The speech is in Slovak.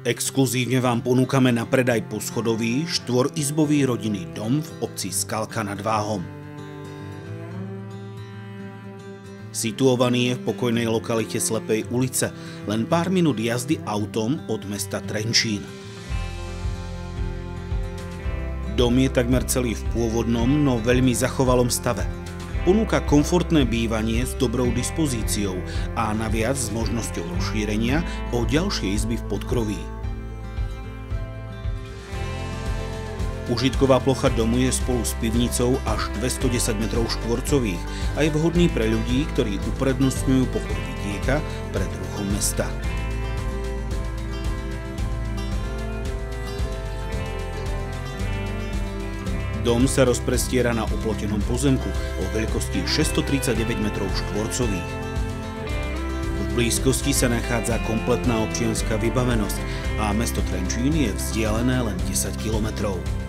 Exkluzívne vám ponúkame na predaj poschodový štvorizbový rodinný dom v obci Skalka nad Váhom. Situovaný je v pokojnej lokalite Slepej ulice, len pár minút jazdy autom od mesta Trenčín. Dom je takmer celý v pôvodnom, no veľmi zachovalom stave. Ponúka komfortné bývanie s dobrou dispozíciou a naviac s možnosťou rozšírenia o ďalšie izby v podkroví. Užitková plocha domu je spolu s pivnicou až 210 m2 a je vhodný pre ľudí, ktorí uprednostňujú pochod vidieka pred ruchom mesta. Dom sa rozprestiera na oplotenom pozemku o veľkosti 639 m2. V blízkosti sa nachádza kompletná občianska vybavenosť a mesto Trenčín je vzdialené len 10 kilometrov.